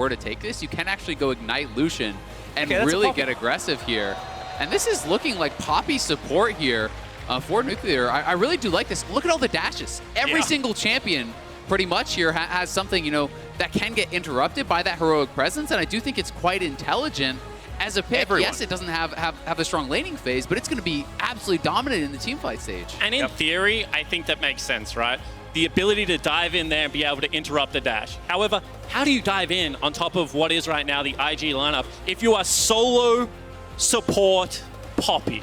were to take this, you can actually go Ignite Lucian and really get aggressive here. And this is looking like Poppy support here for Nuclear. I really do like this. Look at all the dashes. Every single champion pretty much here has something, you know, that can get interrupted by that heroic presence, and I do think it's quite intelligent as a pick. Yes, it doesn't have a strong laning phase, but it's going to be absolutely dominant in the teamfight stage. And in theory, I think that makes sense, right? The ability to dive in there and be able to interrupt the dash. However, how do you dive in on top of what is right now the IG lineup if you are solo support Poppy?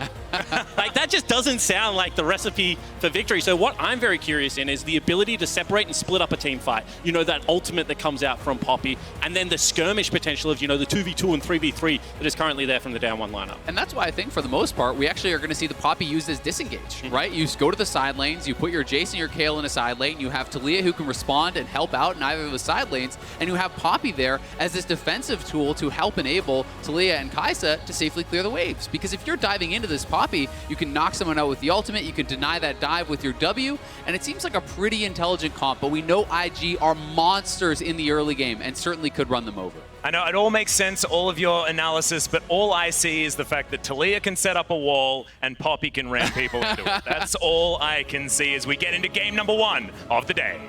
Like, that just doesn't sound like the recipe for victory. So what I'm very curious in is the ability to separate and split up a team fight. You know, that ultimate that comes out from Poppy, and then the skirmish potential of, you know, the 2v2 and 3v3 that is currently there from the DAMWON lineup. And that's why I think, for the most part, we actually are going to see the Poppy used as disengage, right? You go to the side lanes, you put your Jace and your Kayle in a side lane, you have Taliyah who can respond and help out in either of the side lanes, and you have Poppy there as this defensive tool to help enable Taliyah and Kai'Sa to safely clear the waves. Because if you're diving into this Poppy, you can knock someone out with the ultimate, you can deny that dive with your W, and it seems like a pretty intelligent comp, but we know IG are monsters in the early game and certainly could run them over. I know it all makes sense, all of your analysis, but all I see is the fact that Taliyah can set up a wall and Poppy can ram people into it. That's all I can see as we get into game number 1 of the day.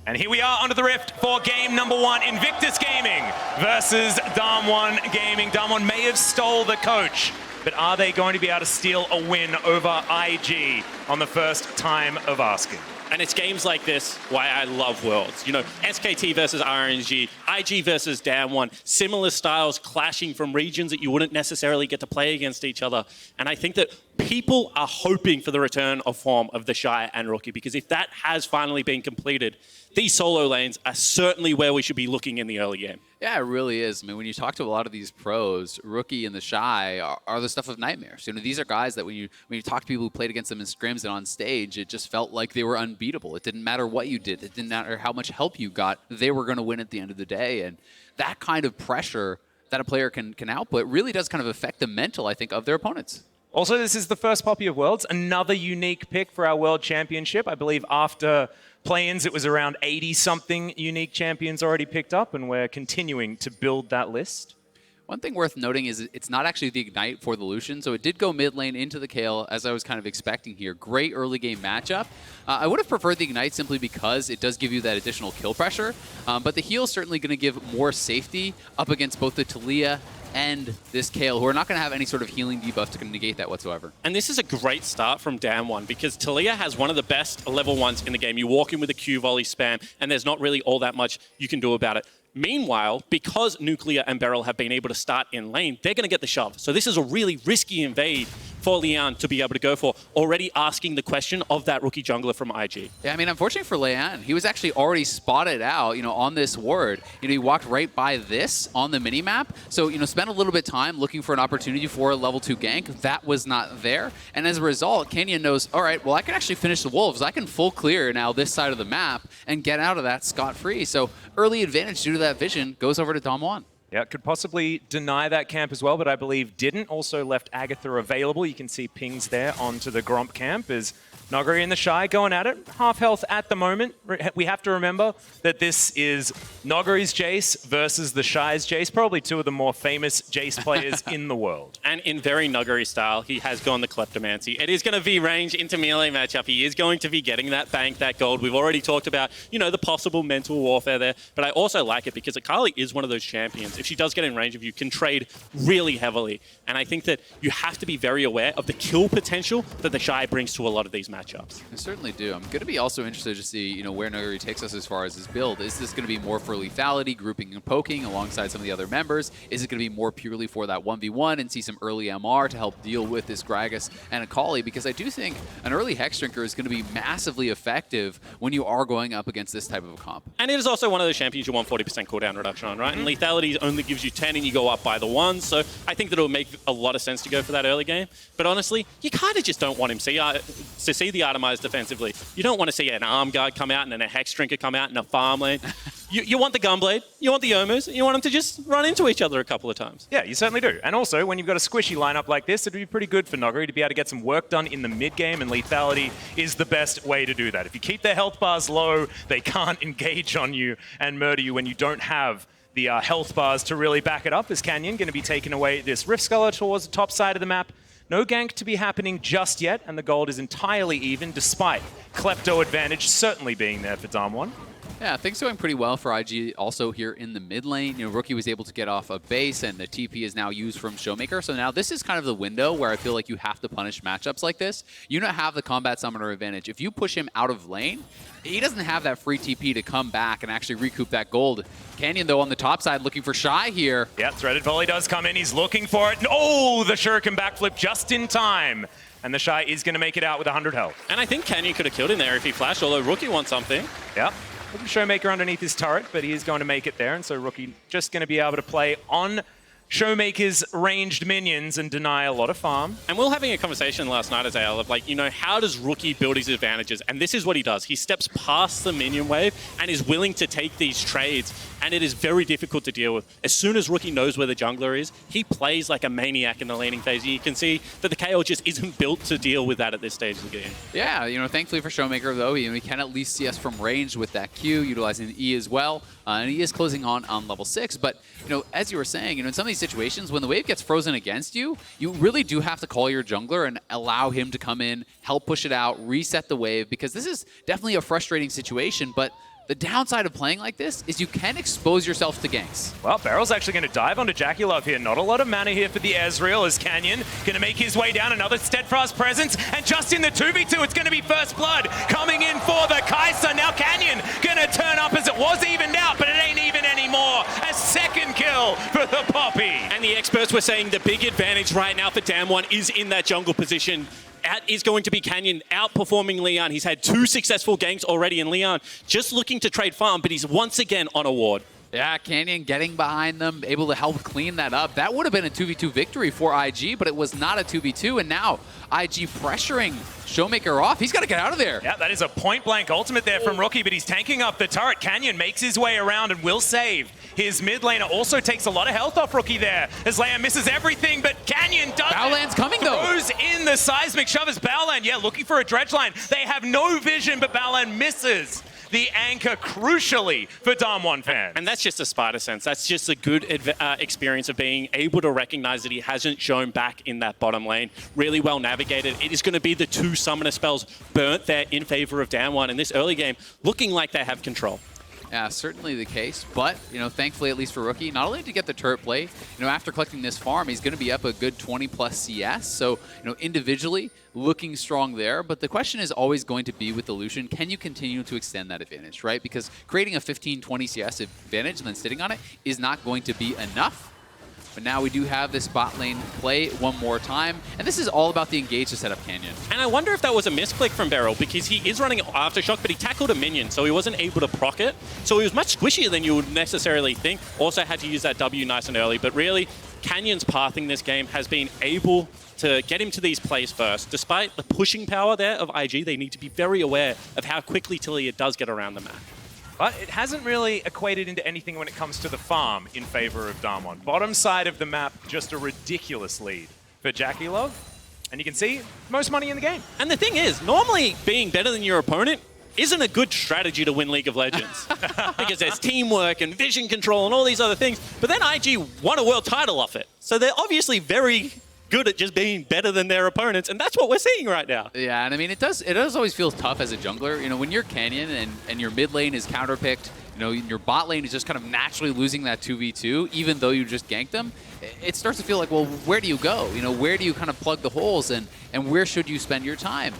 And here we are onto the Rift for game number 1, Invictus Gaming versus DAMWON Gaming. DAMWON may have stole the coach, but are they going to be able to steal a win over IG on the first time of asking? And it's games like this why I love Worlds. You know, SKT versus RNG, IG versus DAMWON, similar styles clashing from regions that you wouldn't necessarily get to play against each other. And I think that people are hoping for the return of form of the Shy and Rookie, because if that has finally been completed, these solo lanes are certainly where we should be looking in the early game. Yeah, it really is. I mean, when you talk to a lot of these pros, Rookie and the Shy are the stuff of nightmares. You know, these are guys that when you talk to people who played against them in scrims and on stage, it just felt like they were unbeatable. It didn't matter what you did. It didn't matter how much help you got. They were going to win at the end of the day. And that kind of pressure that a player can output really does kind of affect the mental, I think, of their opponents. Also, this is the first Poppy of Worlds, another unique pick for our World Championship. I believe after play-ins, it was around 80-something unique champions already picked up, and we're continuing to build that list. One thing worth noting is it's not actually the Ignite for the Lucian, so it did go mid lane into the Kayle, as I was kind of expecting here. Great early game matchup. I would have preferred the Ignite simply because it does give you that additional kill pressure, but the heal is certainly going to give more safety up against both the Taliyah and this Kayle, who are not going to have any sort of healing debuff to negate that whatsoever. And this is a great start from DAMWON, because Taliyah has one of the best level 1s in the game. You walk in with a Q volley spam, and there's not really all that much you can do about it. Meanwhile, because Nuclear and Beryl have been able to start in lane, they're going to get the shove. So this is a really risky invade for Lian to be able to go for, already asking the question of that rookie jungler from IG. Yeah, I mean, unfortunately for Lian, he was actually already spotted out, you know, on this ward. You know, he walked right by this on the minimap. So, you know, spent a little bit of time looking for an opportunity for a level 2 gank. That was not there. And as a result, Kenya knows, all right, well, I can actually finish the Wolves. I can full clear now this side of the map and get out of that scot-free. So early advantage due to that vision goes over to DAMWON. Yeah, could possibly deny that camp as well, but I believe didn't. Also left Agatha available. You can see pings there onto the Gromp camp as Noguri and the Shy going at it. Half health at the moment. We have to remember that this is Noguri's Jace versus the Shy's Jace, probably two of the more famous Jace players in the world. And in very Noguri style, he has gone the Kleptomancy. It is going to be range into melee matchup. He is going to be getting that bank, that gold. We've already talked about, you know, the possible mental warfare there, but I also like it because Akali is one of those champions. If she does get in range of you, can trade really heavily. And I think that you have to be very aware of the kill potential that the Shy brings to a lot of these matchups. matchups. I certainly do. I'm going to be also interested to see, where Nuguri takes us as far as his build. Is this going to be more for lethality, grouping and poking alongside some of the other members? Is it going to be more purely for that 1v1 and see some early MR to help deal with this Gragas and Akali? Because I do think an early Hex Drinker is going to be massively effective when you are going up against this type of a comp. And it is also one of those champions you want 40% cooldown reduction on, right? And lethality only gives you 10 and you go up by the 1. So I think that it'll make a lot of sense to go for that early game. But honestly, you kind of just don't want him to see the Itemized defensively. You don't want to see an Arm Guard come out and then a Hex Drinker come out in a farm lane. You want the Gunblade, you want the Yomus, you want them to just run into each other a couple of times. Yeah, you certainly do. And also, when you've got a squishy lineup like this, it'd be pretty good for Nuguri to be able to get some work done in the mid-game, and lethality is the best way to do that. If you keep their health bars low, they can't engage on you and murder you when you don't have the health bars to really back it up. As Canyon going to be taking away this Rift Sculler towards the top side of the map. No gank to be happening just yet, and the gold is entirely even, despite Klepto advantage certainly being there for DAMWON. Yeah, things going pretty well for IG also here in the mid lane. Rookie was able to get off a base, and the TP is now used from Showmaker. So now this is kind of the window where I feel like you have to punish matchups like this. You don't have the combat summoner advantage. If you push him out of lane, he doesn't have that free TP to come back and actually recoup that gold. Canyon, though, on the top side looking for Shy here. Yeah, Threaded Volley does come in. He's looking for it. Oh, the Shuriken backflip just in time. And the Shy is going to make it out with 100 health. And I think Canyon could have killed him there if he flashed, although Rookie wants something. Yep. Showmaker underneath his turret, but he is going to make it there. And so Rookie just going to be able to play on Showmaker's ranged minions and deny a lot of farm. And we were having a conversation last night as AL of like, how does Rookie build his advantages? And this is what he does. He steps past the minion wave and is willing to take these trades. And it is very difficult to deal with. As soon as Rookie knows where the jungler is, he plays like a maniac in the laning phase. You can see that the KO just isn't built to deal with that at this stage of the game. Yeah, thankfully for Showmaker, though, he can at least see us from range with that Q, utilizing the E as well. And he is closing on level 6. But, as you were saying, in some of these situations, when the wave gets frozen against you, you really do have to call your jungler and allow him to come in, help push it out, reset the wave, because this is definitely a frustrating situation. But the downside of playing like this is you can expose yourself to ganks. Well, Barrel's actually going to dive onto JackieLove here. Not a lot of mana here for the Ezreal as Canyon going to make his way down. Another Steadfast presence. And just in the 2v2, it's going to be First Blood coming in for the Kai'Sa. Now Canyon going to turn up as it was evened out, but it ain't even anymore. A second kill for the Poppy. And the experts were saying the big advantage right now for DAMWON is in that jungle position. That is going to be Canyon outperforming Leon. He's had 2 successful ganks already, and Leon just looking to trade farm, but he's once again on a ward. Yeah, Canyon getting behind them, able to help clean that up. That would have been a 2v2 victory for IG, but it was not a 2v2, and now IG pressuring Showmaker off. He's got to get out of there. Yeah, that is a point-blank ultimate there from Rookie, but he's tanking up the turret. Canyon makes his way around and will save his mid laner. Also takes a lot of health off Rookie there as Leia misses everything, but Canyon does. Baolan's coming, though. Throws in the seismic shove as Baolan, looking for a dredge line. They have no vision, but Baolan misses the anchor crucially for DAMWON fans. And that's just a spider sense. That's just a good experience of being able to recognize that he hasn't shown back in that bottom lane. Really well navigated. It is going to be the 2 summoner spells burnt there in favor of DAMWON in this early game, looking like they have control. Yeah, certainly the case, but, thankfully, at least for Rookie, not only to get the turret play, after collecting this farm, he's going to be up a good 20+ CS, so, individually, looking strong there, but the question is always going to be with the Lucian, can you continue to extend that advantage, right? Because creating a 15-20 CS advantage and then sitting on it is not going to be enough. But now we do have this bot lane play one more time, and this is all about the engage to set up Canyon. And I wonder if that was a misclick from Beryl, because he is running Aftershock, but he tackled a minion, so he wasn't able to proc it. So he was much squishier than you would necessarily think. Also had to use that W nice and early, but really, Canyon's pathing this game has been able to get him to these plays first. Despite the pushing power there of IG, they need to be very aware of how quickly Tillia does get around the map. But it hasn't really equated into anything when it comes to the farm in favor of DAMWON. Bottom side of the map, just a ridiculous lead for JackieLove. And you can see, most money in the game. And the thing is, normally being better than your opponent isn't a good strategy to win League of Legends. Because there's teamwork and vision control and all these other things. But then IG won a world title off it. So they're obviously very good at just being better than their opponents, and that's what we're seeing right now. Yeah, and I mean, it does always feel tough as a jungler. When you're Canyon and your mid lane is counterpicked, your bot lane is just kind of naturally losing that 2v2, even though you just ganked them, it starts to feel like, well, where do you go? Where do you kind of plug the holes, and where should you spend your time?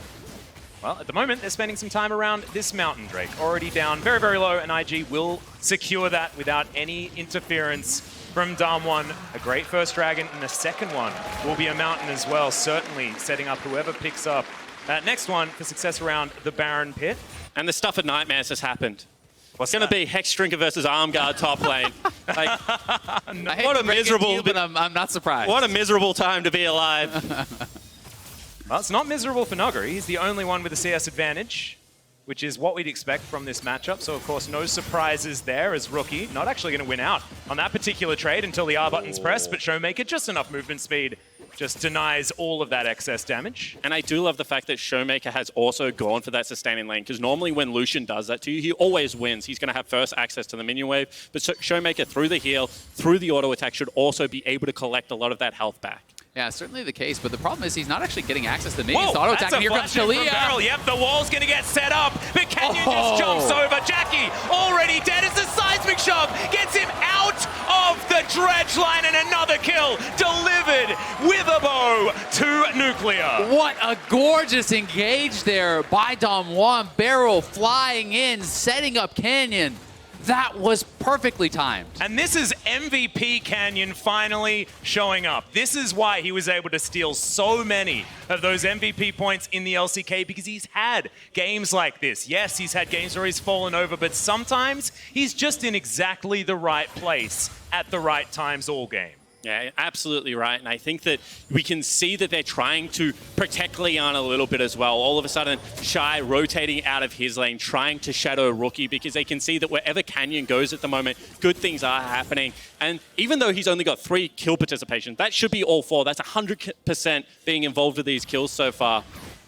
Well, at the moment, they're spending some time around this mountain, Drake. Already down very, very low, and IG will secure that without any interference from DAMWON. A great first dragon, and the second one will be a mountain as well, certainly setting up whoever picks up that next one for success around the Baron pit. And the stuff of nightmares has happened. What's It's going to be Hex Drinker versus Armguard top lane. Like, I hate what to a break it to miserable, you, but I'm not surprised. what a miserable time to be alive. Well, it's not miserable for Nuggery. He's the only one with a CS advantage, which is what we'd expect from this matchup. So, of course, no surprises there as Rookie. Not actually going to win out on that particular trade until the R button's pressed, but Showmaker, just enough movement speed, just denies all of that excess damage. And I do love the fact that Showmaker has also gone for that sustaining lane, because normally when Lucian does that to you, he always wins. He's going to have first access to the minion wave, but Showmaker, through the heal, through the auto attack, should also be able to collect a lot of that health back. Yeah, certainly the case, but the problem is he's not actually getting access to minions. Whoa, Auto that's attack, a and here comes flash in from Shalia. Barrel. Yep, the wall's going to get set up, but Canyon just jumps over. Jackie already dead as the seismic shove gets him out of the dredge line, and another kill delivered with a bow to Nuclear. What a gorgeous engage there by DAMWON. Barrel flying in, setting up Canyon. That was perfectly timed. And this is MVP Canyon finally showing up. This is why he was able to steal so many of those MVP points in the LCK, because he's had games like this. Yes, he's had games where he's fallen over, but sometimes he's just in exactly the right place at the right times all game. Yeah, absolutely right. And I think that we can see that they're trying to protect Leon a little bit as well. All of a sudden, Shy rotating out of his lane, trying to shadow Rookie, because they can see that wherever Canyon goes at the moment, good things are happening. And even though he's only got 3 kill participation, that should be all 4. That's 100% being involved with these kills so far.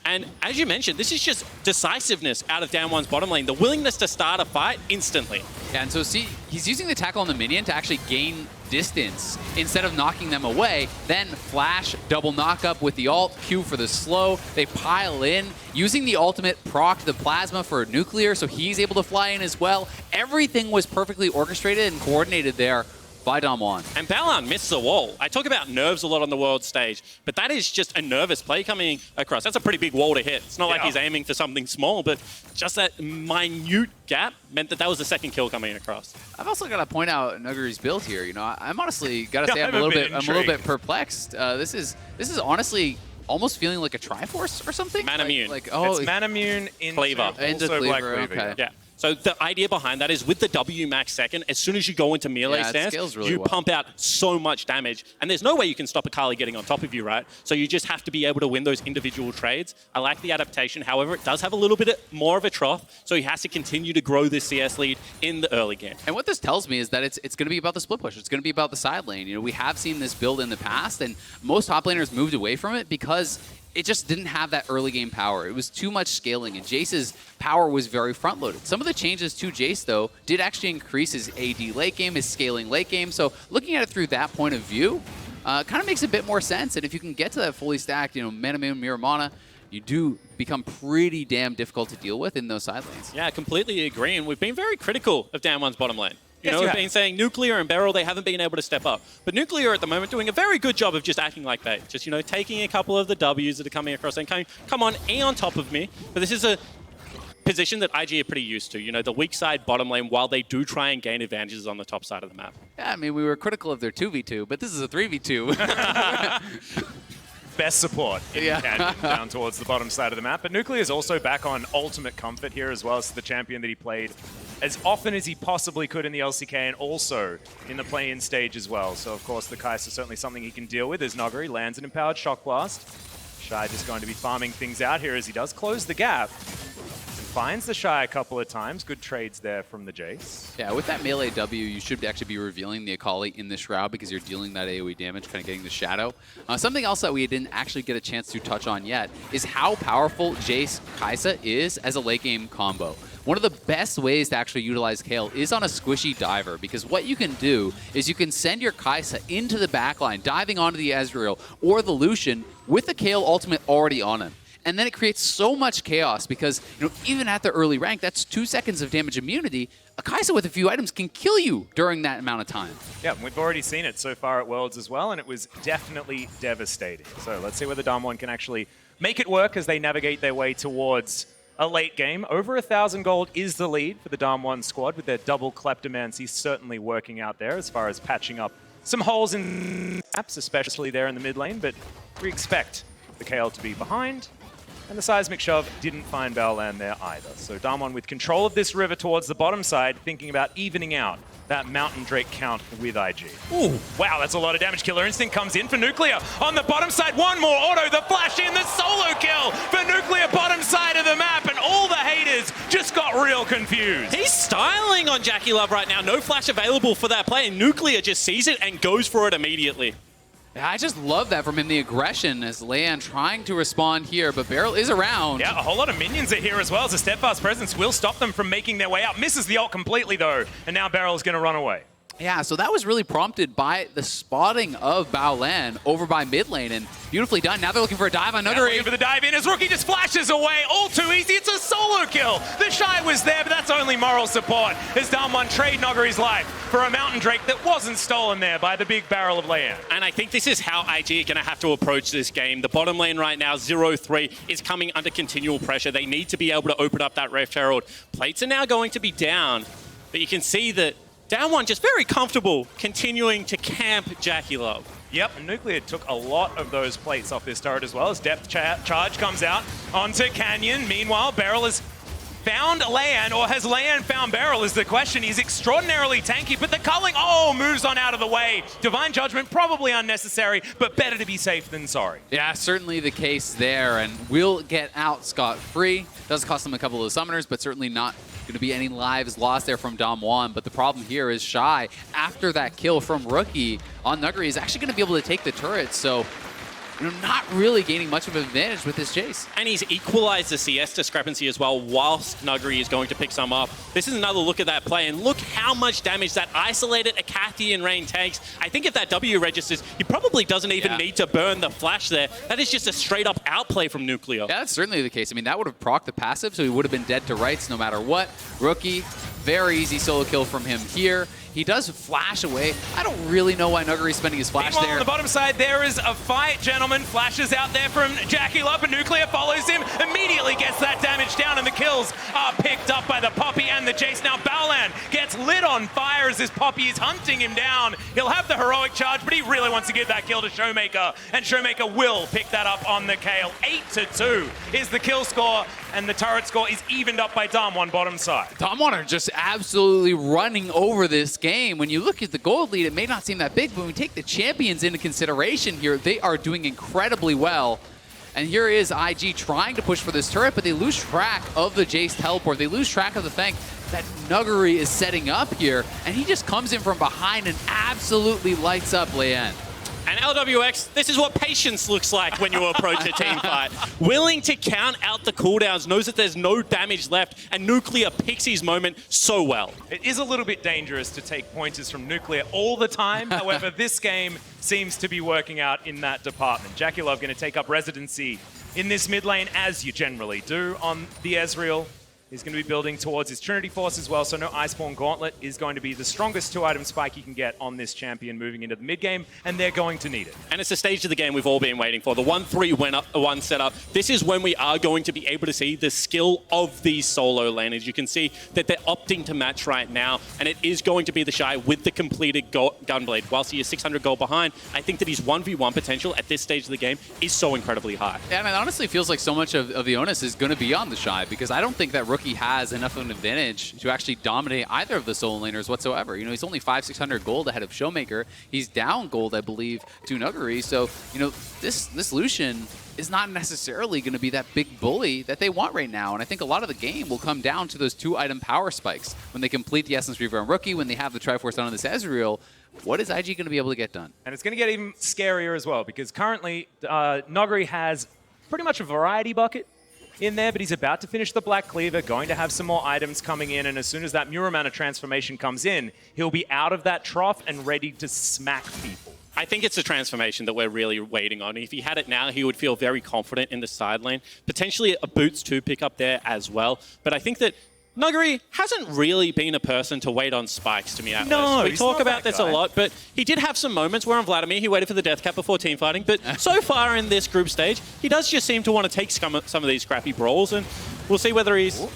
And as you mentioned, this is just decisiveness out of DAMWON's bottom lane. The willingness to start a fight instantly. Yeah, and so see, he's using the tackle on the minion to actually gain distance instead of knocking them away. Then flash, double knock up with the ult, Q for the slow. They pile in, using the ultimate proc the plasma for Nuclear, so he's able to fly in as well. Everything was perfectly orchestrated and coordinated there by DAMWON. And Balan missed the wall. I talk about nerves a lot on the world stage, but that is just a nervous play coming across. That's a pretty big wall to hit. It's not like he's aiming for something small, but just that minute gap meant that that was the second kill coming across. I've also got to point out Nuggery's build here. You know, I'm honestly got to say I'm a little bit perplexed. This is honestly almost feeling like a Triforce or something. Manamune. Like It's Manamune into Cleaver. Into also Black Cleaver, Cleaver. okay. Yeah. So the idea behind that is with the W max second, as soon as you go into melee Yeah, it stance, scales really you well. pump out so much damage. And there's no way you can stop Akali getting on top of you, right? So you just have to be able to win those individual trades. I like the adaptation. However, it does have a little bit more of a trough, so he has to continue to grow this CS lead in the early game. And what this tells me is that it's going to be about the split push. It's going to be about the side lane. You know, we have seen this build in the past, and most top laners moved away from it because it just didn't have that early game power. It was too much scaling, and Jace's power was very front-loaded. Some of the changes to Jace, though, did actually increase his AD late game, his scaling late game. So looking at it through that point of view kind of makes a bit more sense. And if you can get to that fully stacked, you know, Manamune, Miramana, you do become pretty damn difficult to deal with in those side lanes. Yeah, completely agree. And we've been very critical of DAMWON's bottom lane. You know, you we've have. been saying Nuclear and Beryl, they haven't been able to step up. But Nuclear at the moment doing a very good job of just acting like bait. Just, you know, taking a couple of the Ws that are coming across and going, come on, E on top of me. But this is a position that IG are pretty used to. You know, the weak side bottom lane, while they do try and gain advantages on the top side of the map. Yeah, I mean, we were critical of their 2v2, but this is a 3v2. Best support Yeah. down towards the bottom side of the map. But Nuclear is also back on ultimate comfort here as well as the champion that he played as often as he possibly could in the LCK and also in the play-in stage as well. So, of course, the Kai'Sa is certainly something he can deal with as Nuggery lands an empowered Shock Blast. Shy just going to be farming things out here as he does close the gap. Finds the Shy a couple of times. Good trades there from the Jace. Yeah, with that melee W, you should actually be revealing the Akali in the Shroud because you're dealing that AoE damage, kind of getting the shadow. Something else that we didn't actually get a chance to touch on yet is how powerful Jace Kai'Sa is as a late game combo. One of the best ways to actually utilize Kayle is on a squishy diver, because what you can do is you can send your Kai'Sa into the backline, diving onto the Ezreal or the Lucian with the Kayle ultimate already on him. And then it creates so much chaos because, you know, even at the early rank, that's 2 seconds of damage immunity, a Kai'Sa with a few items can kill you during that amount of time. Yeah, we've already seen it so far at Worlds as well, and it was definitely devastating. So let's see whether DAMWON can actually make it work as they navigate their way towards a late game. Over 1,000 gold is the lead for the DAMWON squad with their double Kleptomancy certainly working out there as far as patching up some holes in maps, especially there in the mid lane, but we expect the KL to be behind. And the Seismic Shove didn't find Baolan there either. So DAMWON with control of this river towards the bottom side, thinking about evening out that Mountain Drake count with IG. Ooh, wow, that's a lot of damage. Killer Instinct comes in for Nuclear. On the bottom side, one more auto, the flash in, the solo kill for Nuclear, bottom side of the map, and all the haters just got real confused. He's styling on JackeyLove right now. No flash available for that play, and Nuclear just sees it and goes for it immediately. Yeah, I just love that from him, the aggression as Leyan trying to respond here, but Beryl is around. Yeah, a whole lot of minions are here as well, as a steadfast presence will stop them from making their way out. Misses the ult completely though, and now Beryl is going to run away. Yeah, so that was really prompted by the spotting of Baolan over by mid lane, and beautifully done. Now they're looking for a dive on Nuguri. Looking for the dive in as Rookie just flashes away. All too easy. It's a solo kill. The Shy was there, but that's only moral support as DAMWON trade Nuguri's life for a Mountain Drake that wasn't stolen there by the big barrel of Leyan. And I think this is how IG are going to have to approach this game. The bottom lane right now, 0-3, is coming under continual pressure. They need to be able to open up that Rift Herald. Plates are now going to be down, but you can see that DAMWON just very comfortable continuing to camp JackeyLove. Yep, and Nuclear took a lot of those plates off this turret as well as Depth Charge comes out onto Canyon. Meanwhile, Beryl has found Leyan, or has Leyan found Beryl is the question. He's extraordinarily tanky, but the culling, moves on out of the way. Divine Judgment, probably unnecessary, but better to be safe than sorry. Yeah, certainly the case there, and will get out scot-free. Does cost them a couple of summoners, but certainly not going to be any lives lost there from DAMWON. But the problem here is Shy, after that kill from Rookie on Nuguri, is actually going to be able to take the turret. So, not really gaining much of an advantage with this chase. And he's equalized the CS discrepancy as well, whilst Nuguri is going to pick some up. This is another look at that play, and look how much damage that isolated Akathian Rain takes. I think if that W registers, he probably doesn't even need to burn the flash there. That is just a straight-up outplay from Nuclear. Yeah, that's certainly the case. I mean, that would have procced the passive, so he would have been dead to rights no matter what. Rookie, very easy solo kill from him here. He does flash away. I don't really know why Nuguri's spending his flash there. On the bottom side, there is a fight, gentlemen. Flashes out there from JackeyLove, and Nuclear follows him, immediately gets that damage down, and the kills are picked up by the Poppy and the Jace. Now Baolan gets lit on fire as this Poppy is hunting him down. He'll have the heroic charge, but he really wants to give that kill to Showmaker, and Showmaker will pick that up on the Kale. 8-2 is the kill score, and the turret score is evened up by DAMWON bottom side. DAMWON are just absolutely running over this game. When you look at the gold lead, it may not seem that big, but when we take the champions into consideration here, they are doing incredibly well. And here is IG trying to push for this turret, but they lose track of the Jace teleport. They lose track of the Fang that Nuguri is setting up here, and he just comes in from behind and absolutely lights up Leyan. And LWX, this is what patience looks like when you approach a team fight. Willing to count out the cooldowns, knows that there's no damage left, and Nuclear picks his moment so well. It is a little bit dangerous to take pointers from Nuclear all the time. However, this game seems to be working out in that department. JackeyLove going to take up residency in this mid lane, as you generally do on the Ezreal. He's going to be building towards his Trinity Force as well, so no Iceborne Gauntlet is going to be the strongest 2-item spike you can get on this champion moving into the mid-game, and they're going to need it. And it's the stage of the game we've all been waiting for. The 1-3-1 setup. This is when we are going to be able to see the skill of these solo laners. You can see that they're opting to match right now, and it is going to be the Shy with the completed Gunblade. Whilst he is 600 gold behind, I think that his 1v1 potential at this stage of the game is so incredibly high. Yeah, and it honestly feels like so much of the onus is going to be on the Shy, because I don't think that Rookie has enough of an advantage to actually dominate either of the solo laners whatsoever. You know, he's only 500-600 gold ahead of Showmaker. He's down gold, I believe, to Nuguri. So, you know, this Lucian is not necessarily going to be that big bully that they want right now. And I think a lot of the game will come down to those 2-item power spikes. When they complete the Essence Reaver on Rookie, when they have the Triforce on this Ezreal, what is IG going to be able to get done? And it's going to get even scarier as well, because currently Nuguri has pretty much a variety bucket in there, but he's about to finish the Black Cleaver, going to have some more items coming in, and as soon as that Muramana transformation comes in, he'll be out of that trough and ready to smack people. I think it's a transformation that we're really waiting on. If he had it now, he would feel very confident in the side lane. Potentially a Boots 2 pick up there as well. But I think that Nuggery hasn't really been a person to wait on spikes, to me, Atlas. No, we he's talk not about that this guy. a lot, but he did have some moments where on Vladimir, he waited for the death cap before teamfighting, but so far in this group stage, he does just seem to want to take some of these scrappy brawls, and we'll see whether he's... Ooh.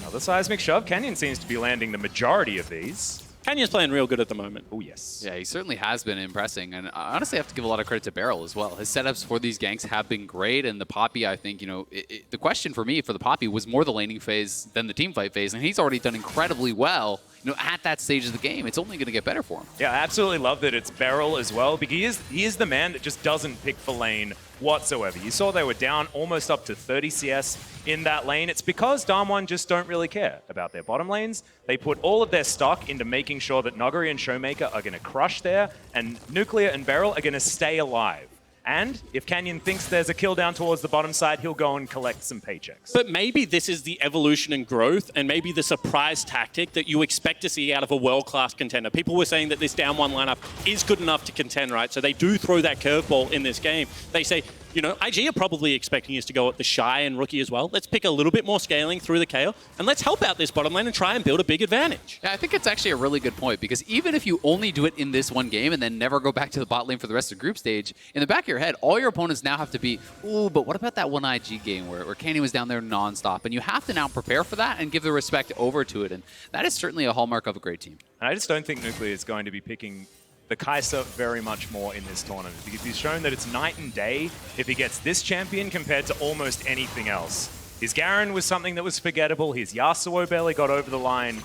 Another seismic shove. Canyon seems to be landing the majority of these. Canyon's playing real good at the moment. Oh, yes. Yeah, he certainly has been impressing, and I honestly have to give a lot of credit to Beryl as well. His setups for these ganks have been great, and the Poppy, I think, you know, the question for me for the Poppy was more the laning phase than the team fight phase, and he's already done incredibly well, you know, at that stage of the game. It's only going to get better for him. Yeah, I absolutely love that it's Beryl as well, because he is the man that just doesn't pick for lane whatsoever. You saw they were down almost up to 30 CS in that lane. It's because DAMWON just don't really care about their bottom lanes. They put all of their stock into making sure that Nuggery and Showmaker are going to crush there, and Nuclear and Beryl are going to stay alive. And if Canyon thinks there's a kill down towards the bottom side, he'll go and collect some paychecks. But maybe this is the evolution and growth, and maybe the surprise tactic that you expect to see out of a world-class contender. People were saying that this DAMWON lineup is good enough to contend, right? So they do throw that curveball in this game. They say, you know, IG are probably expecting us to go at the Shy and Rookie as well. Let's pick a little bit more scaling through the Kayle, and let's help out this bottom lane and try and build a big advantage. Yeah, I think it's actually a really good point, because even if you only do it in this one game and then never go back to the bot lane for the rest of the group stage, in the back of your head, all your opponents now have to be, ooh, but what about that one IG game where Canyon was down there nonstop? And you have to now prepare for that and give the respect over to it, and that is certainly a hallmark of a great team. And I just don't think Nuclear is going to be picking the Kai'Sa very much more in this tournament, because he's shown that it's night and day if he gets this champion compared to almost anything else. His Garen was something that was forgettable. His Yasuo barely got over the line.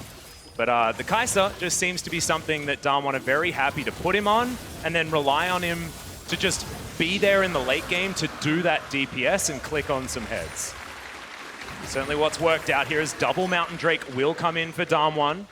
But the Kai'Sa just seems to be something that DAMWON are very happy to put him on and then rely on him to just be there in the late game to do that DPS and click on some heads. Certainly what's worked out here is double Mountain Drake will come in for DAMWON.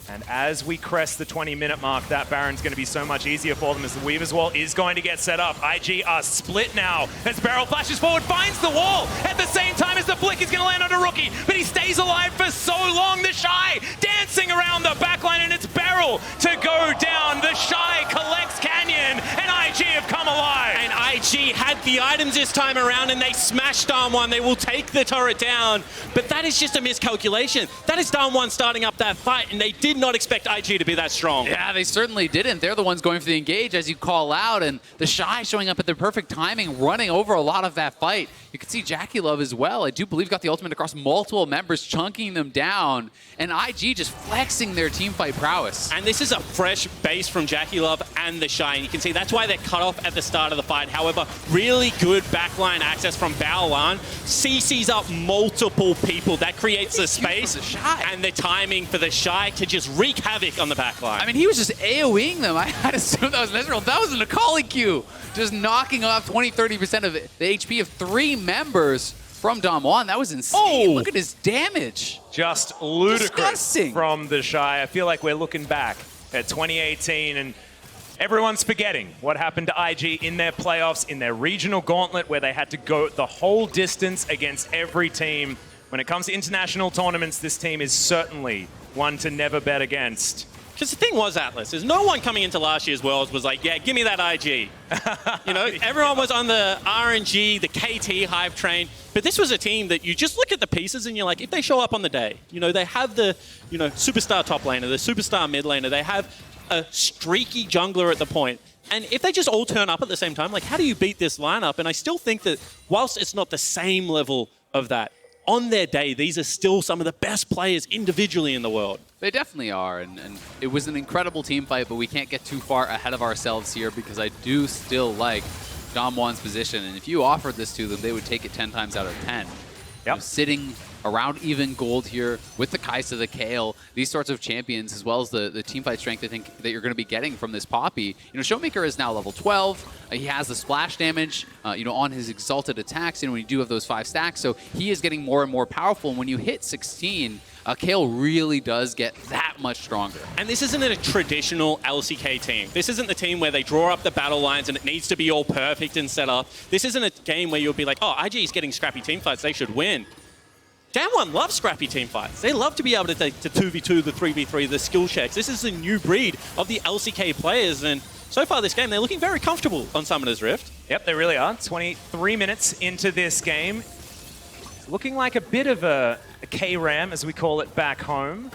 And as we crest the 20-minute mark, that Baron's going to be so much easier for them as the Weaver's Wall is going to get set up. IG are split now as Beryl flashes forward, finds the wall at the same time as the flick is going to land on a Rookie, but he stays alive for so long. The Shy dancing around the backline, and it's Beryl to go down. The Shy collects Canyon, and IG have come alive. And IG had the items this time around, and they smashed DAMWON. They will take the turret down, but that is just a miscalculation. That is DAMWON starting up that fight, and they did not expect IG to be that strong. Yeah, they certainly didn't. They're the ones going for the engage, as you call out, and the Shy showing up at the perfect timing, running over a lot of that fight. You can see Jackie Love as well. I do believe got the ultimate across multiple members, chunking them down, and IG just flexing their team fight prowess. And this is a fresh base from Jackie Love and the Shy, and you can see that's why they're cut off at the start of the fight. However, really good backline access from Baolan. CC's up multiple people. That creates the space and the timing for the Shy to just wreak havoc on the backline. I mean, he was just AoEing them. I had to assume that was Nezreal. That was an Akali Q, just knocking off 20-30% of the HP of 3 members from DAMWON. That was insane. Oh. Look at his damage. Just ludicrous Disgusting. from the Shy. I feel like we're looking back at 2018 and everyone's forgetting what happened to IG in their playoffs, in their regional gauntlet, where they had to go the whole distance against every team. When it comes to international tournaments, this team is certainly one to never bet against. Because the thing was, Atlas, is no one coming into last year's Worlds was like, yeah, give me that IG. You know, everyone was on the RNG, the KT hype train, but this was a team that you just look at the pieces and you're like, if they show up on the day, you know, they have the, you know, superstar top laner, the superstar mid laner, they have a streaky jungler at the point. And if they just all turn up at the same time, like, how do you beat this lineup? And I still think that whilst it's not the same level of that, on their day, these are still some of the best players individually in the world. They definitely are, and it was an incredible team fight, but we can't get too far ahead of ourselves here, because I do still like DAMWON's position, and if you offered this to them, they would take it 10 times out of 10. You know, sitting around even gold here with the Kai'Sa, the Kayle, these sorts of champions, as well as the team fight strength I think that you're going to be getting from this Poppy. You know, Showmaker is now level 12. He has the splash damage, you know, on his exalted attacks, and when you do have those 5 stacks, so he is getting more and more powerful. And when you hit 16, Kayle really does get that much stronger. And this isn't a traditional LCK team. This isn't the team where they draw up the battle lines and it needs to be all perfect and set up. This isn't a game where you'll be like, oh, IG's getting scrappy team fights, they should win. DAMWON loves scrappy team fights. They love to be able to take the 2v2, the 3v3, the skill checks. This is a new breed of the LCK players, and so far this game, they're looking very comfortable on Summoner's Rift. Yep, they really are. 23 minutes into this game. It's looking like a bit of a a K-Ram, as we call it back home.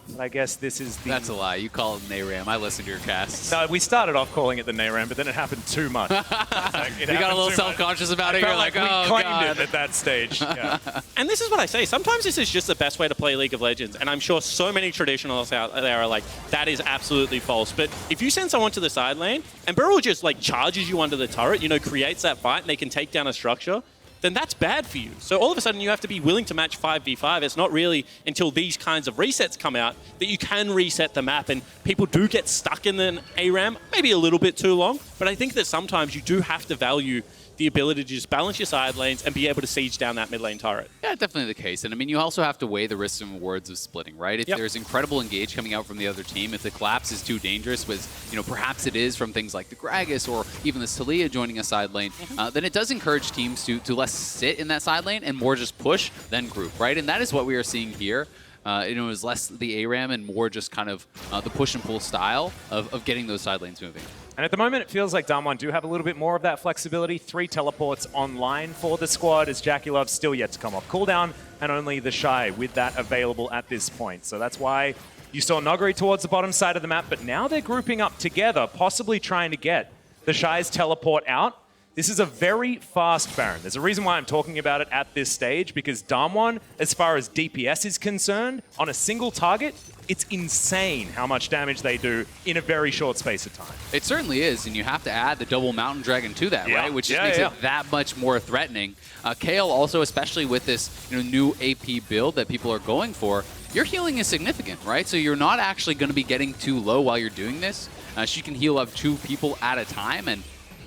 But I guess this is the... That's a lie. You call it an A-Ram. I listen to your casts. No, we started off calling it the N-Ram, but then it happened too much. You got a little self-conscious about it. You're like, we oh, claimed God. it at that stage. Yeah. And this is what I say. Sometimes this is just the best way to play League of Legends. And I'm sure so many traditionalists out there are like, that is absolutely false. But if you send someone to the side lane and Burrow just like charges you under the turret, you know, creates that fight and they can take down a structure, then that's bad for you. So all of a sudden you have to be willing to match 5v5. It's not really until these kinds of resets come out that you can reset the map, and people do get stuck in an ARAM, maybe a little bit too long, but I think that sometimes you do have to value the ability to just balance your side lanes and be able to siege down that mid lane turret. Yeah, definitely the case. And I mean, you also have to weigh the risks and rewards of splitting, right? If there's incredible engage coming out from the other team, if the collapse is too dangerous, which, you know, perhaps it is from things like the Gragas or even the Talia joining a side lane, then it does encourage teams to less sit in that side lane and more just push than group, right? And that is what we are seeing here. It was less the ARAM and more just kind of the push and pull style of getting those side lanes moving. And at the moment, it feels like DAMWON do have a little bit more of that flexibility. 3 teleports online for the squad, as Jackie Love's still yet to come off cooldown, and only the Shy with that available at this point. So that's why you saw Noguri towards the bottom side of the map, but now they're grouping up together, possibly trying to get the Shy's teleport out. This is a very fast Baron. There's a reason why I'm talking about it at this stage, because DAMWON, as far as DPS is concerned, on a single target, it's insane how much damage they do in a very short space of time. It certainly is, and you have to add the double Mountain Dragon to that, right? Which just makes it that much more threatening. Kayle also, especially with this new AP build that people are going for, your healing is significant, right? So you're not actually going to be getting too low while you're doing this. She can heal up 2 people at a time, and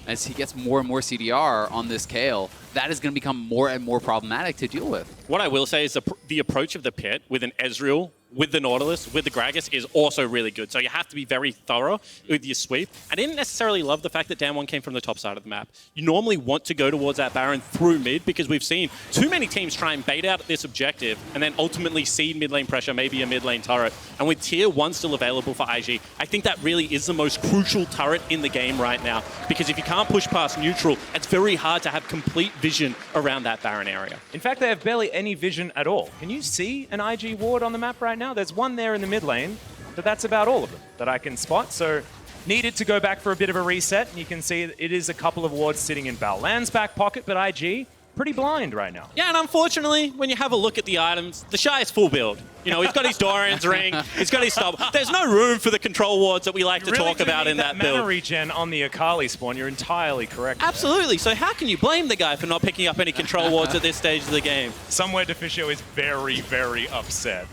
as he gets more and more CDR on this Kayle, that is going to become more and more problematic to deal with. What I will say is the approach of the pit with an Ezreal, with the Nautilus, with the Gragas is also really good. So you have to be very thorough with your sweep. I didn't necessarily love the fact that DAMWON came from the top side of the map. You normally want to go towards that Baron through mid, because we've seen too many teams try and bait out this objective and then ultimately seed mid lane pressure, maybe a mid lane turret. And with tier 1 still available for IG, I think that really is the most crucial turret in the game right now. Because if you can't push past neutral, it's very hard to have complete vision around that Baron area. In fact, they have barely any vision at all. Can you see an IG ward on the map right now? There's one there in the mid lane, but that's about all of them that I can spot. So needed to go back for a bit of a reset, and you can see it is a couple of wards sitting in Baolan's back pocket, but IG pretty blind right now. Yeah, and unfortunately, when you have a look at the items, the Shy is full build. You know, he's got his Doran's ring, he's got his stub. There's no room for the control wards that we like to talk about in that build. Mana regen on the Akali spawn, you're entirely correct. Absolutely. So how can you blame the guy for not picking up any control wards at this stage of the game? Somewhere Deficio is very, very upset.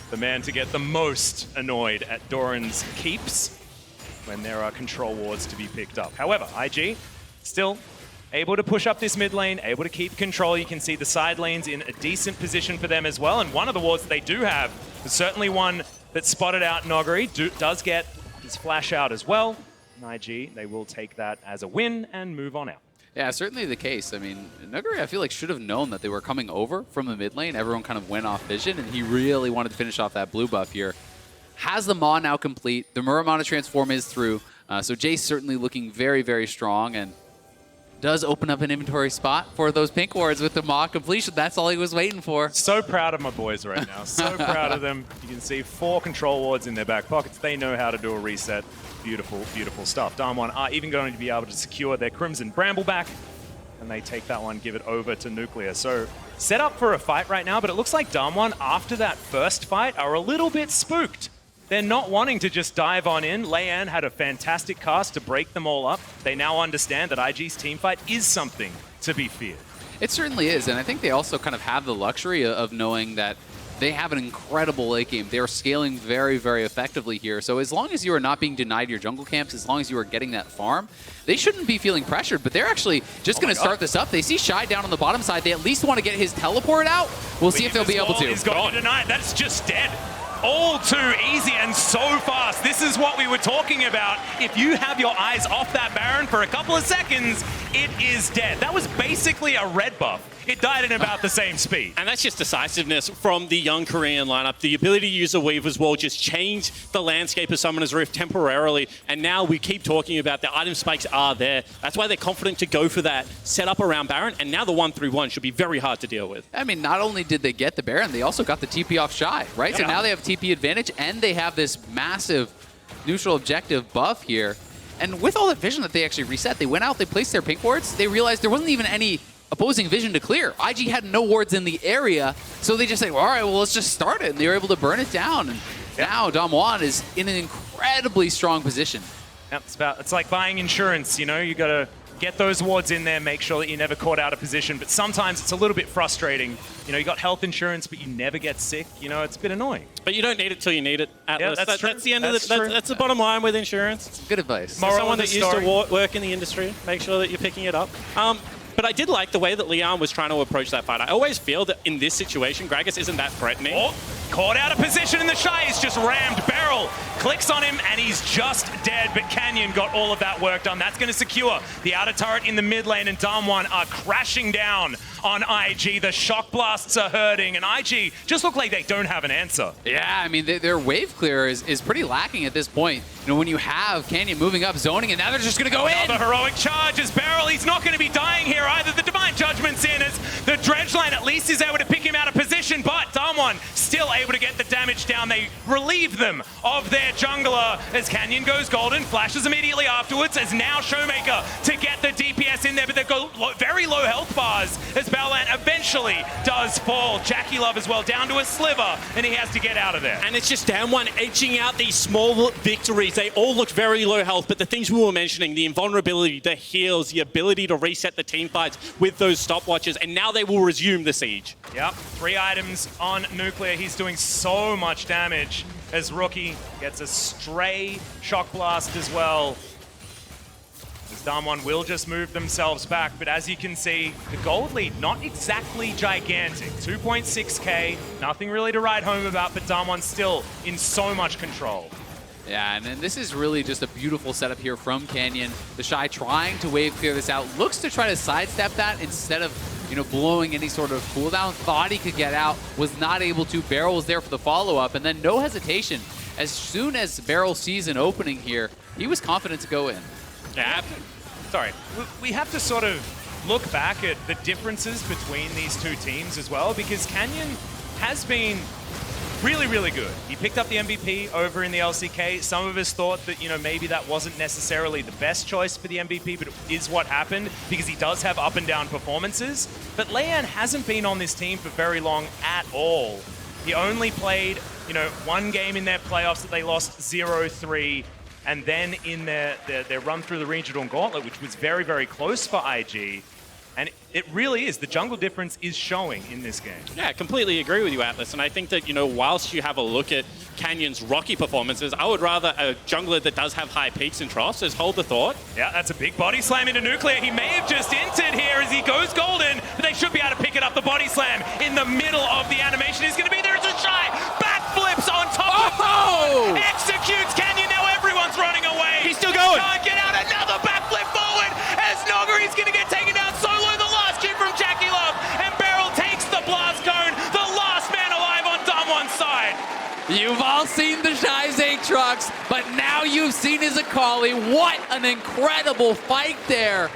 The man to get the most annoyed at Doran's keeps when there are control wards to be picked up. However, IG still able to push up this mid lane, able to keep control. You can see the side lanes in a decent position for them as well. And one of the wards they do have is certainly one that spotted out Noguri, does get his flash out as well. And IG, they will take that as a win and move on out. Yeah, certainly the case. I mean, Noguri, I feel like, should have known that they were coming over from the mid lane. Everyone kind of went off vision, and he really wanted to finish off that blue buff here. Has the Maw now complete. The Muramana transform is through. So Jace certainly looking very, very strong, and does open up an inventory spot for those pink wards with the Maw completion. That's all he was waiting for. So proud of my boys right now. So proud of them. You can see 4 control wards in their back pockets. They know how to do a reset. Beautiful, beautiful stuff. DAMWON are even going to be able to secure their Crimson Bramble back, and they take that one, give it over to Nuclear. So set up for a fight right now, but it looks like DAMWON, after that first fight, are a little bit spooked. They're not wanting to just dive on in. Leianne had a fantastic cast to break them all up. They now understand that IG's teamfight is something to be feared. It certainly is, and I think they also kind of have the luxury of knowing that they have an incredible late game. They are scaling very, very effectively here. So as long as you are not being denied your jungle camps, as long as you are getting that farm, they shouldn't be feeling pressured, but they're actually just going to start this up. They see Shy down on the bottom side. They at least want to get his teleport out. We'll see if they'll be able to. He's got to deny it. That's just dead. All too easy and so fast. This is what we were talking about. If you have your eyes off that Baron for a couple of seconds, it is dead. That was basically a red buff. It died in about the same speed. And that's just decisiveness from the young Korean lineup. The ability to use a Weaver's Wall just changed the landscape of Summoner's Rift temporarily, and now we keep talking about the item spikes are there. That's why they're confident to go for that setup around Baron, and now the 1-3-1 should be very hard to deal with. I mean, not only did they get the Baron, they also got the TP off Shy, right? So now they have TP advantage, and they have this massive neutral objective buff here. And with all the vision that they actually reset, they went out, they placed their pink wards, they realized there wasn't even any opposing vision to clear. IG had no wards in the area, so they just say, well, all right, well, let's just start it. And they were able to burn it down. And now DAMWON is in an incredibly strong position. Yep, it's like buying insurance, you know? You got to get those wards in there, make sure that you're never caught out of position. But sometimes it's a little bit frustrating. You know, you got health insurance, but you never get sick. You know, it's a bit annoying. But you don't need it till you need it, Atlas. Yeah, that's true. That's the end of the, that's the bottom line with insurance. Good advice. Someone that used to work in the industry, make sure that you're picking it up. But I did like the way that Leon was trying to approach that fight. I always feel that in this situation, Gragas isn't that threatening. Oh, caught out of position in the Shy. He's just rammed Beryl. Clicks on him, and he's just dead. But Canyon got all of that work done. That's going to secure the outer turret in the mid lane, and DAMWON are crashing down on IG. The shock blasts are hurting, and IG just look like they don't have an answer. Yeah, I mean, their wave clear is pretty lacking at this point. You know, when you have Canyon moving up, zoning, and now they're just going to go in. Another heroic charge as Beryl. He's not going to be dying here either. The Divine Judgment's in as the Dredge Line at least is able to pick him out of position, but DAMWON still able to get the damage down. They relieve them of their jungler as Canyon goes golden, flashes immediately afterwards as now Showmaker to get the DPS in there, but they've got very low health bars as Battleland eventually does fall. Jackie Love as well, down to a sliver, and he has to get out of there. And it's just DAMWON edging out these small victories. They all look very low health, but the things we were mentioning, the invulnerability, the heals, the ability to reset the team fights with those stopwatches, and now they will resume the siege. Yep, 3 items on Nuclear. He's doing so much damage as Rookie gets a stray shock blast as well. As DAMWON will just move themselves back, but as you can see, the gold lead not exactly gigantic. 2.6k, nothing really to write home about, but DAMWON still in so much control. Yeah, and then this is really just a beautiful setup here from Canyon. The Shy trying to wave clear this out, looks to try to sidestep that instead of, you know, blowing any sort of cooldown. Thought he could get out, was not able to. Beryl was there for the follow-up, and then no hesitation. As soon as Beryl sees an opening here, he was confident to go in. Yeah. Sorry, we have to sort of look back at the differences between these two teams as well, because Canyon has been really, really good. He picked up the MVP over in the LCK. Some of us thought that, you know, maybe that wasn't necessarily the best choice for the MVP, but it is what happened because he does have up and down performances. But Leon hasn't been on this team for very long at all. He only played, you know, 1 game in their playoffs that they lost 0-3, and then in their run through the regional gauntlet, which was very, very close for IG. And it really is. The jungle difference is showing in this game. Yeah, I completely agree with you, Atlas. And I think that, you know, whilst you have a look at Canyon's rocky performances, I would rather a jungler that does have high peaks and troughs is hold the thought. Yeah, that's a big body slam into Nuclear. He may have just entered here as he goes golden, but they should be able to pick it up. The body slam in the middle of the animation is going to be there. It's a Shy. Backflips on top of it. Executes Canyon. Now everyone's running away. He's still going. Can't get out. Another backflip forward as Nogari's going to get taken down solo. The last kick from Jackie Love, and Beryl takes the blast cone. The last man alive on DAMWON's side. You've all seen the Shy's 8 trucks, but now you've seen his Akali. What an incredible fight there,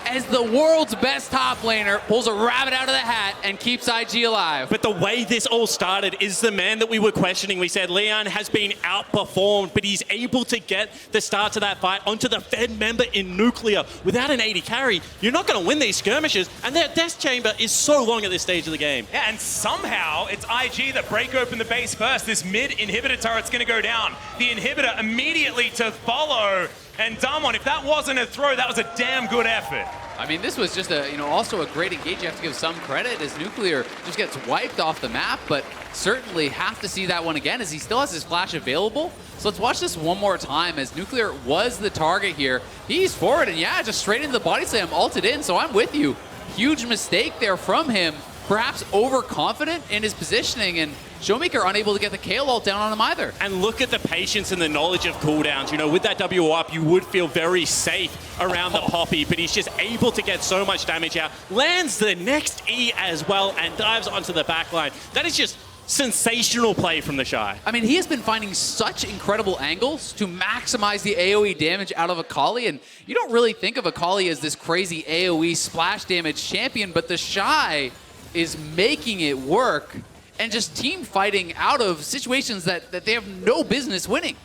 as the world's best top laner pulls a rabbit out of the hat and keeps IG alive. But the way this all started is the man that we were questioning. We said Leon has been outperformed, but he's able to get the start to that fight onto the Fed member in Nuclear. Without an 80 carry, you're not going to win these skirmishes, and their death chamber is so long at this stage of the game. Yeah, and somehow it's IG that break open the base first. This mid inhibitor turret's going to go down. The inhibitor immediately to follow. And DAMWON, if that wasn't a throw, that was a damn good effort. I mean, this was just a, you know, also a great engage. You have to give some credit as Nuclear just gets wiped off the map, but certainly have to see that one again as he still has his flash available. So let's watch this one more time as Nuclear was the target here. He's forward and yeah, just straight into the body slam, ulted in, so I'm with you. Huge mistake there from him, perhaps overconfident in his positioning, and Showmaker unable to get the KO ult down on him either. And look at the patience and the knowledge of cooldowns. You know, with that W up, you would feel very safe around the Poppy, but he's just able to get so much damage out. Lands the next E as well and dives onto the backline. That is just sensational play from the Shy. I mean, he has been finding such incredible angles to maximize the AoE damage out of Akali, and you don't really think of Akali as this crazy AoE splash damage champion, but the Shy is making it work and just team fighting out of situations that they have no business winning.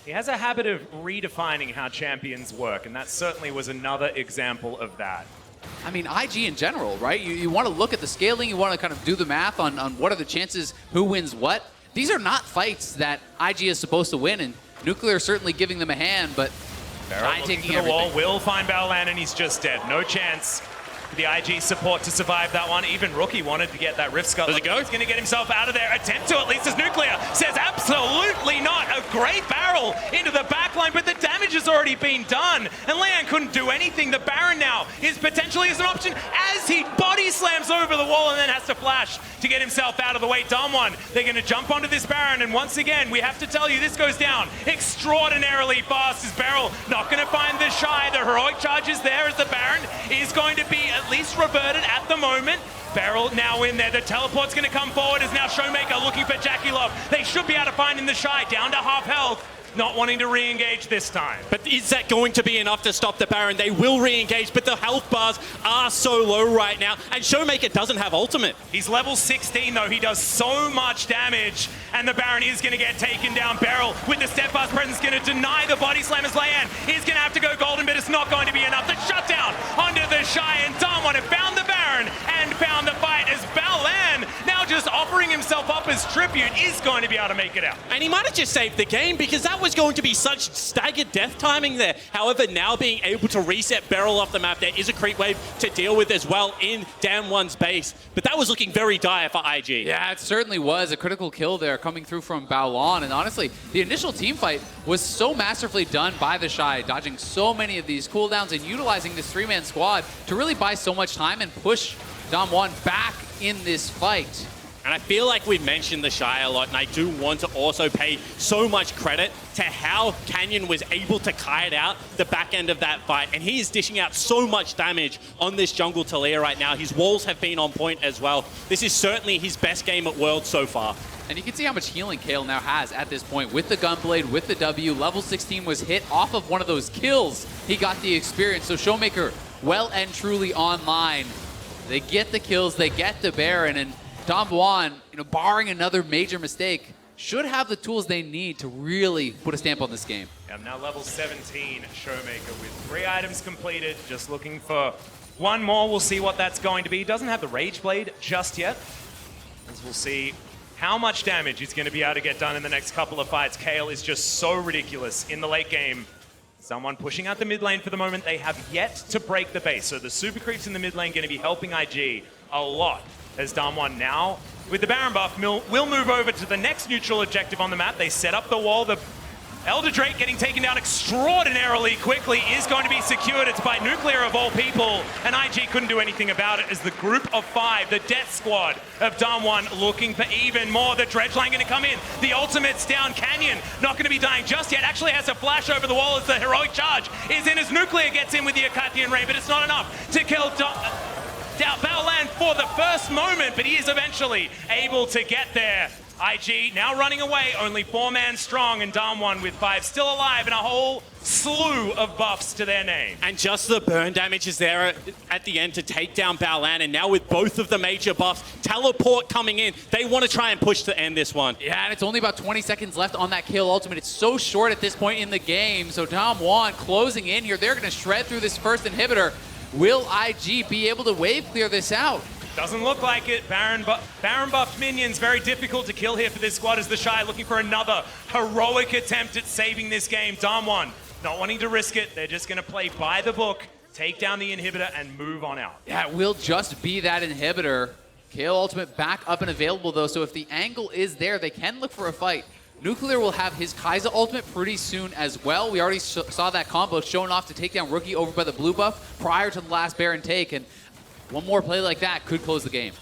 He has a habit of redefining how champions work, and that certainly was another example of that. I mean, IG in general, right? You want to look at the scaling, you want to kind of do the math on what are the chances, who wins what. These are not fights that IG is supposed to win, and Nuclear certainly giving them a hand, but Barrel looking for the wall, will find Baolan, and he's just dead. No chance for the IG support to survive that one. Even Rookie wanted to get that Rift Skull. Does it go? He's going to get himself out of there. Attempt to, at least as Nuclear says absolutely not. A great barrel into the backline, but the damage has already been done. And Leon couldn't do anything. The Baron now is potentially as an option as he body slams over the wall and then has to flash to get himself out of the way. DAMWON, they're going to jump onto this Baron, and once again, we have to tell you, this goes down extraordinarily fast. As Beryl not going to find the Shy. The heroic charge is there as the Baron is going to be at least reverted at the moment. Beryl now in there. The teleport's going to come forward as now Showmaker looking for Jackie Love. They should be able to find in the Shy, down to half health. Not wanting to re-engage this time. But is that going to be enough to stop the Baron? They will re-engage, but the health bars are so low right now, and Showmaker doesn't have ultimate. He's level 16 though, he does so much damage, and the Baron is going to get taken down. Beryl with the steadfast presence going to deny the body slam as Leanne is going to have to go golden, but it's not going to be enough. The shutdown onto the Shy, and DAMWON have found the Baron and found the fight as Baolan now just offering himself up as tribute is going to be able to make it out. And he might have just saved the game because that was going to be such staggered death timing there. However, now being able to reset Beryl off the map, there is a creep wave to deal with as well in DAMWON's base. But that was looking very dire for IG. Yeah, it certainly was a critical kill there coming through from Baolan. And honestly, the initial team fight was so masterfully done by the Shy, dodging so many of these cooldowns and utilizing this three-man squad to really buy so much time and push DAMWON back in this fight. And I feel like we've mentioned the Shy a lot, and I do want to also pay so much credit to how Canyon was able to kite out the back end of that fight. And he is dishing out so much damage on this jungle Talia right now. His walls have been on point as well. This is certainly his best game at Worlds so far. And you can see how much healing Kale now has at this point with the Gunblade, with the W. Level 16 was hit off of one of those kills. He got the experience. So Showmaker well and truly online. They get the kills, they get the Baron, and DAMWON, barring another major mistake, should have the tools they need to really put a stamp on this game. I'm now level 17, Showmaker with 3 items completed, just looking for one more. We'll see what that's going to be. Doesn't have the Rage Blade just yet, as we'll see how much damage he's going to be able to get done in the next couple of fights. Kale is just so ridiculous in the late game. Someone pushing out the mid lane for the moment. They have yet to break the base, so the super creeps in the mid lane going to be helping IG a lot. As DAMWON now, with the Baron buff, will move over to the next neutral objective on the map. They set up the wall. The Elder Drake getting taken down extraordinarily quickly is going to be secured. It's by Nuclear of all people, and IG couldn't do anything about it as the group of 5, the Death Squad of DAMWON looking for even more. The Dredge line going to come in. The ultimate's down. Canyon not going to be dying just yet. Actually has a flash over the wall as the heroic charge is in as Nuclear gets in with the Akathian Ray, but it's not enough to kill Baolan for the first moment, but he is eventually able to get there. IG now running away, only 4-man strong, and DAMWON with 5 still alive and a whole slew of buffs to their name. And just the burn damage is there at the end to take down Baolan, and now with both of the major buffs, teleport coming in, they want to try and push to end this one. Yeah, and it's only about 20 seconds left on that kill ultimate. It's so short at this point in the game, so DAMWON closing in here. They're going to shred through this first inhibitor. Will IG be able to wave clear this out? Doesn't look like it. Baron buffed minions, very difficult to kill here for this squad as the Shy looking for another heroic attempt at saving this game. DAMWON not wanting to risk it. They're just going to play by the book, take down the inhibitor, and move on out. Yeah, it will just be that inhibitor. KO ultimate back up and available though, so if the angle is there, they can look for a fight. Nuclear will have his Kai'Sa ultimate pretty soon as well. We already saw that combo showing off to take down Rookie over by the blue buff prior to the last Baron take, and one more play like that could close the game.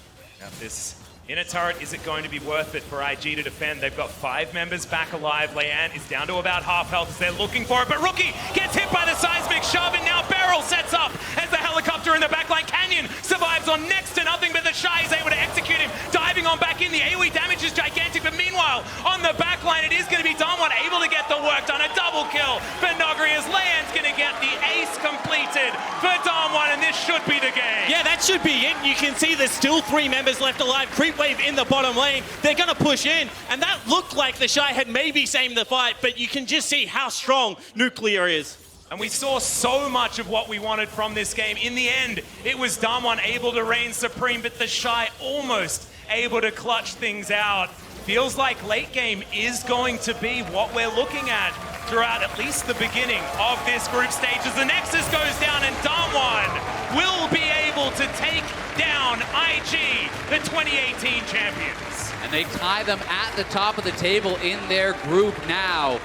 Now this inner turret, is it going to be worth it for IG to defend? They've got 5 members back alive. Leanne is down to about half health as they're looking for it, but Rookie gets hit by the seismic shove, and now Beryl sets up as the helicopter in the backline. Canyon survives on next to nothing, but the Shy is able to execute him, diving on back in. The AoE damage is gigantic, but meanwhile, on the backline, it is going to be DWG able to get the work done. A double kill for Nogri as Leanne's going to get the ace completed for DWG, and this should be the game. Yeah, that should be it. You can see there's still 3 members left alive. Creep wave in the bottom lane. They're going to push in, and that looked like the Shy had maybe saved the fight, but you can just see how strong Nuclear is. And we saw so much of what we wanted from this game. In the end, it was DWG able to reign supreme, but the Shy almost able to clutch things out. Feels like late game is going to be what we're looking at throughout at least the beginning of this group stage as the Nexus goes down, and DWG will be able to take down IG, the 2018 champions. And they tie them at the top of the table in their group now,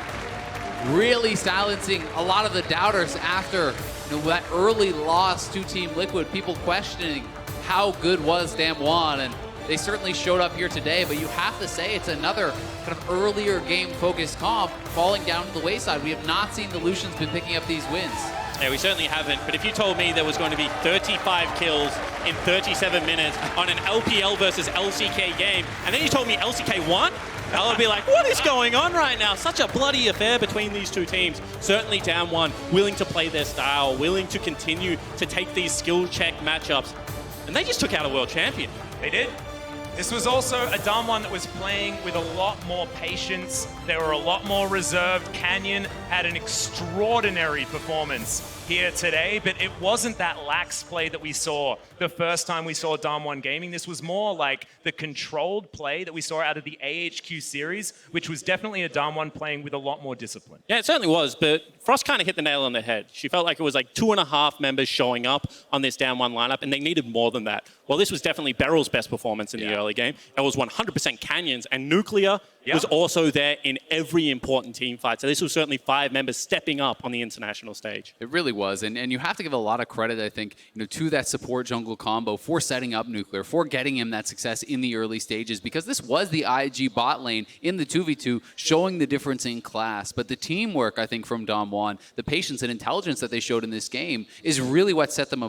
really silencing a lot of the doubters after that early loss to Team Liquid. People questioning how good was DAMWON, and they certainly showed up here today, but you have to say it's another kind of earlier game-focused comp falling down to the wayside. We have not seen the Lucians been picking up these wins. Yeah, we certainly haven't, but if you told me there was going to be 35 kills in 37 minutes on an LPL versus LCK game, and then you told me LCK won, I would be like, what is going on right now? Such a bloody affair between these two teams. Certainly DAMWON willing to play their style, willing to continue to take these skill check matchups, and they just took out a world champion. They did. This was also a DWG that was playing with a lot more patience. They were a lot more reserved. Canyon had an extraordinary performance here today, but it wasn't that lax play that we saw the first time we saw DWG gaming. This was more like the controlled play that we saw out of the AHQ series, which was definitely a DWG playing with a lot more discipline. Yeah, it certainly was, but Frost kind of hit the nail on the head. She felt like it was like 2.5 members showing up on this DAMWON lineup, and they needed more than that. Well, this was definitely Beryl's best performance in the early game. It was 100% Canyon's, and Nuclear was also there in every important team fight. So this was certainly 5 members stepping up on the international stage. It really was, and you have to give a lot of credit, I think, to that support jungle combo for setting up Nuclear, for getting him that success in the early stages, because this was the IG bot lane in the 2v2, showing the difference in class. But the teamwork, I think, from DWG, the patience and intelligence that they showed in this game is really what set them apart.